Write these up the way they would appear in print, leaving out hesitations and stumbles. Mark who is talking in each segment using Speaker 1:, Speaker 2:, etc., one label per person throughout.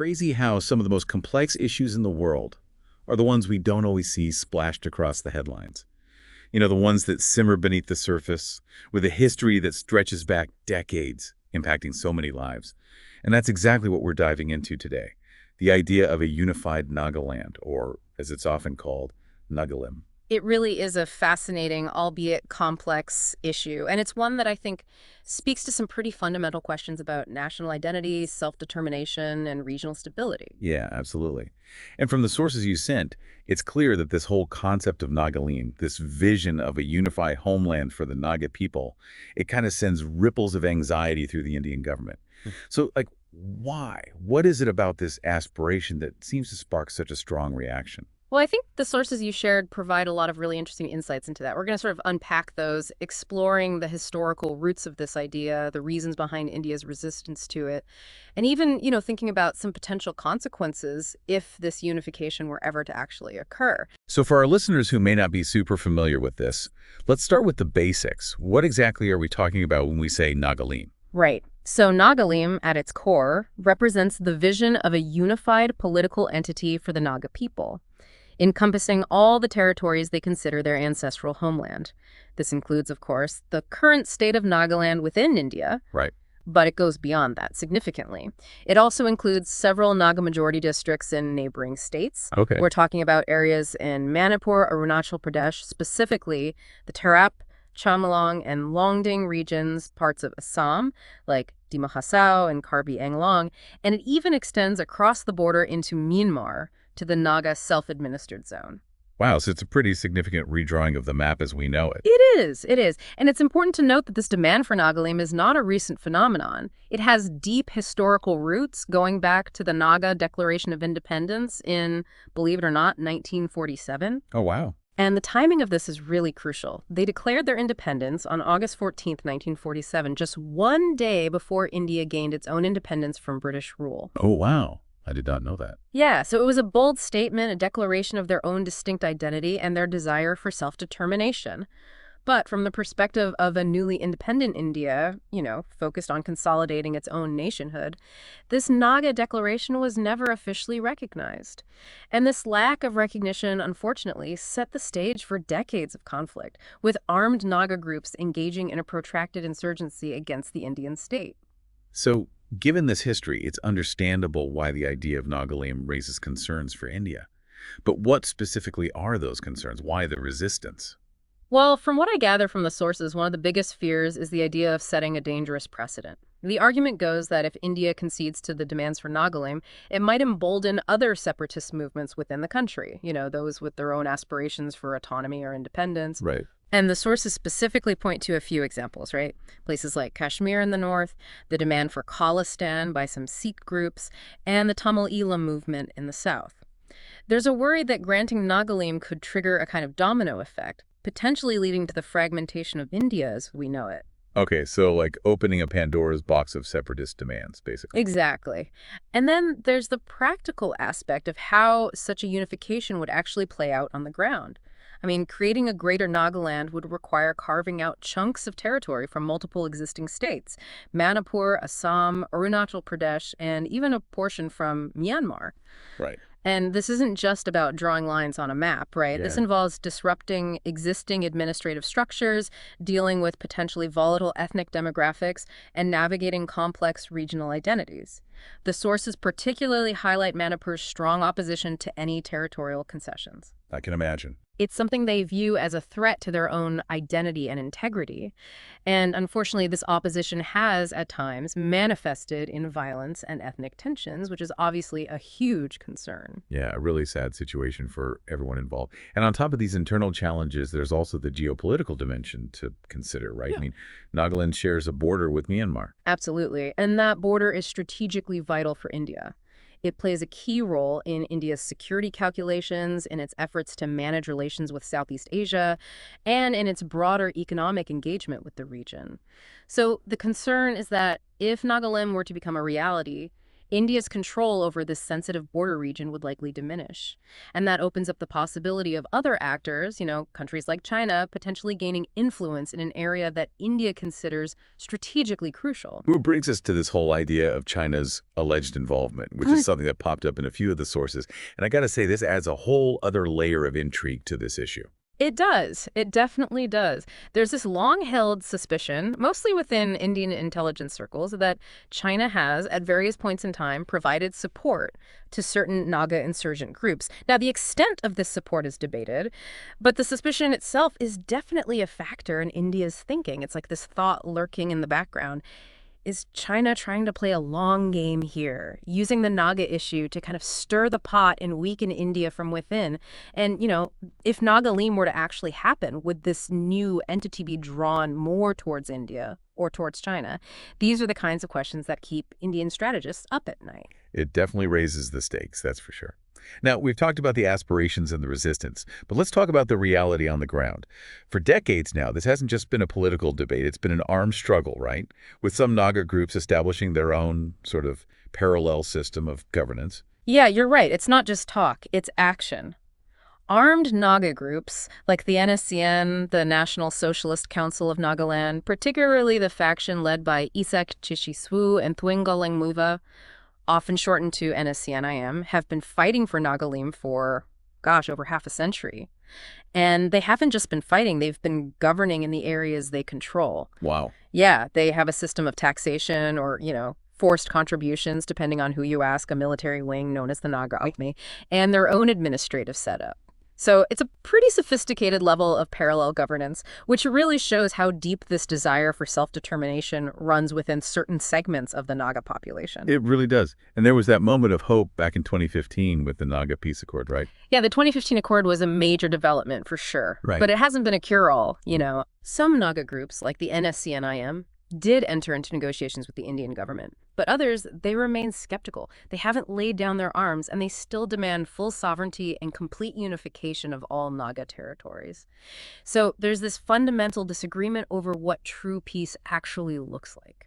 Speaker 1: crazy how some of the most complex issues in the world are the ones we don't always see splashed across the headlines. The ones that simmer beneath the surface, with a history that stretches back decades, impacting so many lives. And that's exactly what we're diving into today. The idea of a unified Nagaland, or as it's often called, Nagalim.
Speaker 2: It really is a fascinating, albeit complex issue. And it's one that I think speaks to some pretty fundamental questions about national identity, self-determination, and regional stability.
Speaker 1: Yeah, absolutely. And from the sources you sent, it's clear that this whole concept of Nagalim, this vision of a unified homeland for the Naga people, it kind of sends ripples of anxiety through the Indian government. So, why? What is it about this aspiration that seems to spark such a strong reaction?
Speaker 2: Well, I think the sources you shared provide a lot of really interesting insights into that. We're going to sort of unpack those, exploring the historical roots of this idea, the reasons behind India's resistance to it, and even, thinking about some potential consequences if this unification were ever to actually occur.
Speaker 1: So for our listeners who may not be super familiar with this, let's start with the basics. What exactly are we talking about when we say Nagalim?
Speaker 2: Right. So Nagalim, at its core, represents the vision of a unified political entity for the Naga people, encompassing all the territories they consider their ancestral homeland. This includes, of course, the current state of Nagaland within India,
Speaker 1: Right.
Speaker 2: but it goes beyond that significantly. It also includes several Naga majority districts in neighboring states.
Speaker 1: Okay.
Speaker 2: We're talking about areas in Manipur, Arunachal Pradesh, specifically the Tarap, Chamalong, and Longding regions, parts of Assam, like Dima Hasao and Karbi Anglong, and it even extends across the border into Myanmar, to the Naga self-administered zone.
Speaker 1: Wow, so it's a pretty significant redrawing of the map as we know it.
Speaker 2: It is. And it's important to note that this demand for Nagalim is not a recent phenomenon. It has deep historical roots going back to the Naga Declaration of Independence in, believe it or not, 1947.
Speaker 1: Oh, wow.
Speaker 2: And the timing of this is really crucial. They declared their independence on August 14th, 1947, just one day before India gained its own independence from British rule.
Speaker 1: Oh, wow. I did not know that.
Speaker 2: Yeah, so it was a bold statement, a declaration of their own distinct identity and their desire for self-determination. But from the perspective of a newly independent India, focused on consolidating its own nationhood, this Naga declaration was never officially recognized. And this lack of recognition, unfortunately, set the stage for decades of conflict, with armed Naga groups engaging in a protracted insurgency against the Indian state.
Speaker 1: So, given this history, it's understandable why the idea of Nagalim raises concerns for India. But what specifically are those concerns? Why the resistance?
Speaker 2: Well, from what I gather from the sources, one of the biggest fears is the idea of setting a dangerous precedent. The argument goes that if India concedes to the demands for Nagalim, it might embolden other separatist movements within the country, those with their own aspirations for autonomy or independence.
Speaker 1: Right.
Speaker 2: And the sources specifically point to a few examples, right? Places like Kashmir in the north, the demand for Khalistan by some Sikh groups, and the Tamil Eelam movement in the south. There's a worry that granting Nagalim could trigger a kind of domino effect, potentially leading to the fragmentation of India as we know it.
Speaker 1: Okay, so opening a Pandora's box of separatist demands, basically.
Speaker 2: Exactly. And then there's the practical aspect of how such a unification would actually play out on the ground. I mean, creating a greater Nagaland would require carving out chunks of territory from multiple existing states: Manipur, Assam, Arunachal Pradesh, and even a portion from Myanmar.
Speaker 1: Right.
Speaker 2: And this isn't just about drawing lines on a map, right?
Speaker 1: Yeah.
Speaker 2: This involves disrupting existing administrative structures, dealing with potentially volatile ethnic demographics, and navigating complex regional identities. The sources particularly highlight Manipur's strong opposition to any territorial concessions.
Speaker 1: I can imagine.
Speaker 2: It's something they view as a threat to their own identity and integrity. And unfortunately, this opposition has, at times, manifested in violence and ethnic tensions, which is obviously a huge concern.
Speaker 1: Yeah, a really sad situation for everyone involved. And on top of these internal challenges, there's also the geopolitical dimension to consider, right?
Speaker 2: Yeah.
Speaker 1: I mean, Nagaland shares a border with Myanmar.
Speaker 2: Absolutely. And that border is strategically vital for India. It plays a key role in India's security calculations, in its efforts to manage relations with Southeast Asia, and in its broader economic engagement with the region. So the concern is that if Nagalim were to become a reality, India's control over this sensitive border region would likely diminish. And that opens up the possibility of other actors, countries like China, potentially gaining influence in an area that India considers strategically crucial.
Speaker 1: What brings us to this whole idea of China's alleged involvement, which is something that popped up in a few of the sources. And I got to say, this adds a whole other layer of intrigue to this issue.
Speaker 2: It does. It definitely does. There's this long-held suspicion, mostly within Indian intelligence circles, that China has, at various points in time, provided support to certain Naga insurgent groups. Now, the extent of this support is debated, but the suspicion itself is definitely a factor in India's thinking. It's like this thought lurking in the background. Is China trying to play a long game here, using the Naga issue to kind of stir the pot and weaken India from within? And, if Nagalim were to actually happen, would this new entity be drawn more towards India or towards China? These are the kinds of questions that keep Indian strategists up at night.
Speaker 1: It definitely raises the stakes, that's for sure. Now, we've talked about the aspirations and the resistance, but let's talk about the reality on the ground. For decades now, this hasn't just been a political debate, it's been an armed struggle, right? With some Naga groups establishing their own sort of parallel system of governance.
Speaker 2: Yeah, you're right. It's not just talk, it's action. Armed Naga groups, like the NSCN, the National Socialist Council of Nagaland, particularly the faction led by Isak Chishiswu and Thwingaling Muva, often shortened to NSCNIM, have been fighting for Nagalim for, over half a century. And they haven't just been fighting, they've been governing in the areas they control.
Speaker 1: Wow.
Speaker 2: Yeah, they have a system of taxation or, forced contributions, depending on who you ask, a military wing known as the Naga Army, and their own administrative setup. So it's a pretty sophisticated level of parallel governance, which really shows how deep this desire for self-determination runs within certain segments of the Naga population.
Speaker 1: It really does. And there was that moment of hope back in 2015 with the Naga Peace Accord, right?
Speaker 2: Yeah, the 2015 Accord was a major development for sure.
Speaker 1: Right.
Speaker 2: But it hasn't been a cure-all, Some Naga groups, like the NSCNIM, did enter into negotiations with the Indian government. But others, they remain skeptical. They haven't laid down their arms, and they still demand full sovereignty and complete unification of all Naga territories. So there's this fundamental disagreement over what true peace actually looks like.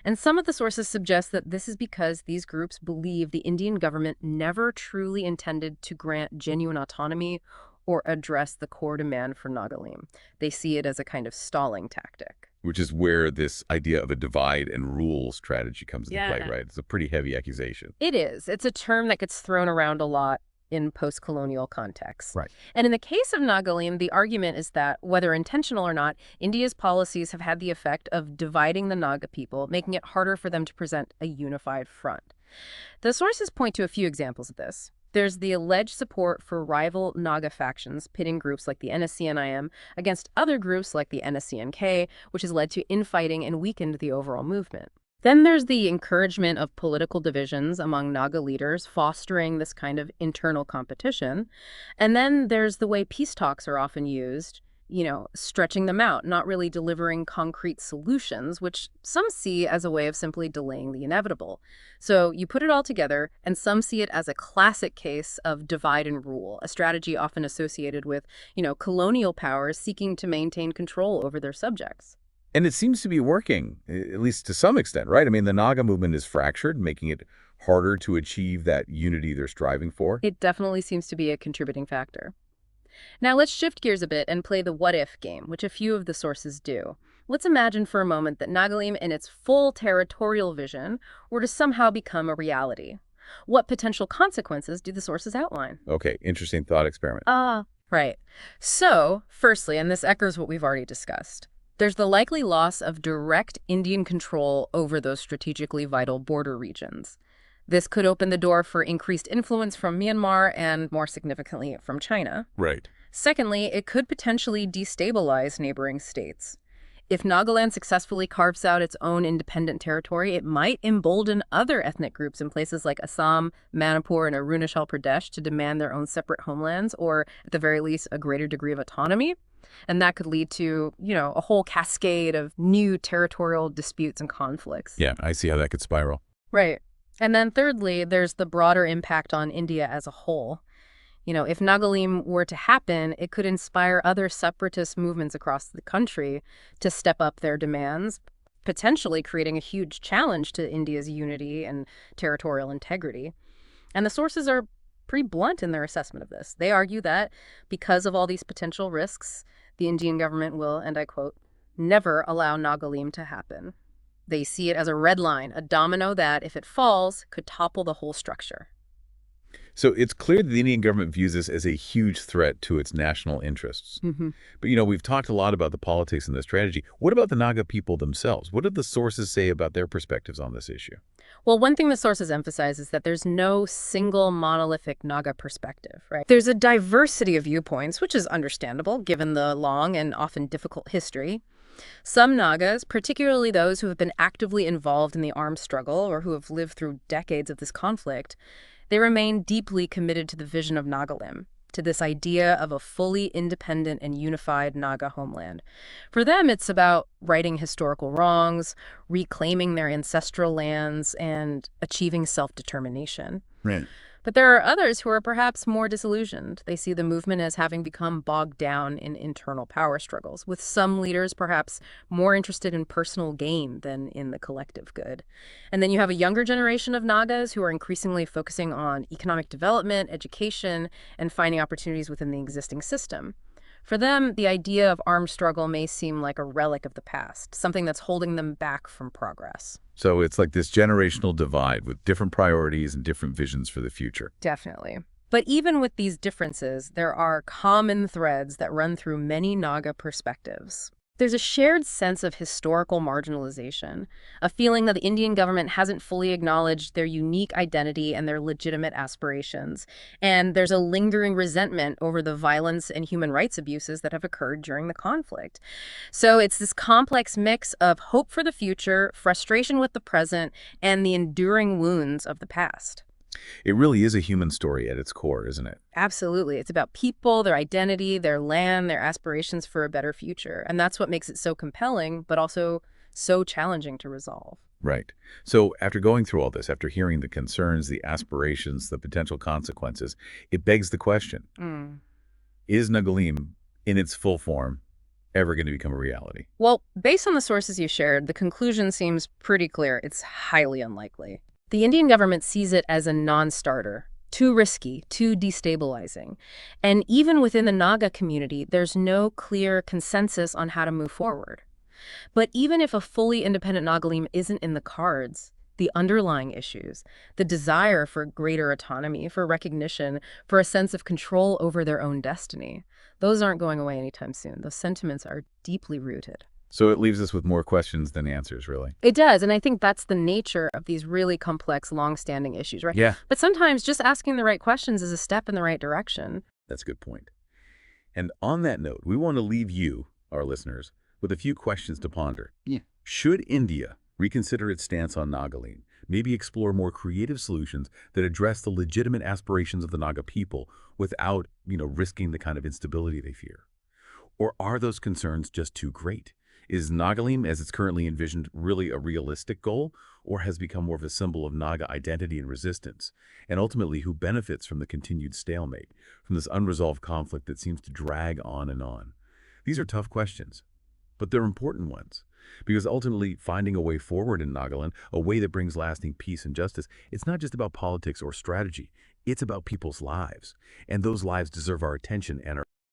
Speaker 2: And some of the sources suggest that this is because these groups believe the Indian government never truly intended to grant genuine autonomy or address the core demand for Nagalim. They see it as a kind of stalling tactic.
Speaker 1: Which is where this idea of a divide and rule strategy comes into play,
Speaker 2: Yeah.
Speaker 1: right? It's a pretty heavy accusation.
Speaker 2: It is. It's a term that gets thrown around a lot in post-colonial contexts.
Speaker 1: Right.
Speaker 2: And in the case of Nagalim, the argument is that, whether intentional or not, India's policies have had the effect of dividing the Naga people, making it harder for them to present a unified front. The sources point to a few examples of this. There's the alleged support for rival Naga factions, pitting groups like the NSCNIM against other groups like the NSCNK, which has led to infighting and weakened the overall movement. Then there's the encouragement of political divisions among Naga leaders, fostering this kind of internal competition. And then there's the way peace talks are often used, stretching them out, not really delivering concrete solutions, which some see as a way of simply delaying the inevitable. So you put it all together, and some see it as a classic case of divide and rule, a strategy often associated with, colonial powers seeking to maintain control over their subjects.
Speaker 1: And it seems to be working, at least to some extent, right? I mean, the Naga movement is fractured, making it harder to achieve that unity they're striving for.
Speaker 2: It definitely seems to be a contributing factor. Now let's shift gears a bit and play the what-if game, which a few of the sources do. Let's imagine for a moment that Nagalim in its full territorial vision were to somehow become a reality. What potential consequences do the sources outline?
Speaker 1: Okay, interesting thought experiment.
Speaker 2: Right. So, firstly, and this echoes what we've already discussed, there's the likely loss of direct Indian control over those strategically vital border regions. This could open the door for increased influence from Myanmar and, more significantly, from China.
Speaker 1: Right.
Speaker 2: Secondly, it could potentially destabilize neighboring states. If Nagaland successfully carves out its own independent territory, it might embolden other ethnic groups in places like Assam, Manipur, and Arunachal Pradesh to demand their own separate homelands, or at the very least, a greater degree of autonomy. And that could lead to, a whole cascade of new territorial disputes and conflicts.
Speaker 1: Yeah, I see how that could spiral.
Speaker 2: Right. And then thirdly, there's the broader impact on India as a whole. If Nagalim were to happen, it could inspire other separatist movements across the country to step up their demands, potentially creating a huge challenge to India's unity and territorial integrity. And the sources are pretty blunt in their assessment of this. They argue that because of all these potential risks, the Indian government will, and I quote, never allow Nagalim to happen. They see it as a red line, a domino that, if it falls, could topple the whole structure.
Speaker 1: So it's clear that the Indian government views this as a huge threat to its national interests. But, we've talked a lot about the politics and the strategy. What about the Naga people themselves? What did the sources say about their perspectives on this issue?
Speaker 2: Well, one thing the sources emphasize is that there's no single monolithic Naga perspective, right? There's a diversity of viewpoints, which is understandable given the long and often difficult history. Some Nagas, particularly those who have been actively involved in the armed struggle or who have lived through decades of this conflict, they remain deeply committed to the vision of Nagalim, to this idea of a fully independent and unified Naga homeland. For them, it's about righting historical wrongs, reclaiming their ancestral lands, and achieving self-determination.
Speaker 1: Right.
Speaker 2: But there are others who are perhaps more disillusioned. They see the movement as having become bogged down in internal power struggles, with some leaders perhaps more interested in personal gain than in the collective good. And then you have a younger generation of Nagas who are increasingly focusing on economic development, education, and finding opportunities within the existing system. For them, the idea of armed struggle may seem like a relic of the past, something that's holding them back from progress.
Speaker 1: So it's like this generational divide with different priorities and different visions for the future.
Speaker 2: Definitely. But even with these differences, there are common threads that run through many Naga perspectives. There's a shared sense of historical marginalization, a feeling that the Indian government hasn't fully acknowledged their unique identity and their legitimate aspirations. And there's a lingering resentment over the violence and human rights abuses that have occurred during the conflict. So it's this complex mix of hope for the future, frustration with the present, and the enduring wounds of the past.
Speaker 1: It really is a human story at its core, isn't it?
Speaker 2: Absolutely. It's about people, their identity, their land, their aspirations for a better future. And that's what makes it so compelling, but also so challenging to resolve.
Speaker 1: Right. So after going through all this, after hearing the concerns, the aspirations, the potential consequences, it begs the question, is Nagalim, in its full form, ever going to become a reality?
Speaker 2: Well, based on the sources you shared, the conclusion seems pretty clear. It's highly unlikely. The Indian government sees it as a non-starter, too risky, too destabilizing. And even within the Naga community, there's no clear consensus on how to move forward. But even if a fully independent Nagalim isn't in the cards, the underlying issues, the desire for greater autonomy, for recognition, for a sense of control over their own destiny, those aren't going away anytime soon. Those sentiments are deeply rooted.
Speaker 1: So it leaves us with more questions than answers, really.
Speaker 2: It does, and I think that's the nature of these really complex, long-standing issues, right?
Speaker 1: Yeah.
Speaker 2: But sometimes just asking the right questions is a step in the right direction.
Speaker 1: That's a good point. And on that note, we want to leave you, our listeners, with a few questions to ponder.
Speaker 3: Yeah.
Speaker 1: Should India reconsider its stance on Nagaland, maybe explore more creative solutions that address the legitimate aspirations of the Naga people without, risking the kind of instability they fear? Or are those concerns just too great? Is Nagalim, as it's currently envisioned, really a realistic goal, or has become more of a symbol of Naga identity and resistance? And ultimately, who benefits from the continued stalemate, from this unresolved conflict that seems to drag on and on? These are tough questions, but they're important ones, because ultimately finding a way forward in Nagaland, a way that brings lasting peace and justice, it's not just about politics or strategy. It's about people's lives, and those lives deserve our attention and our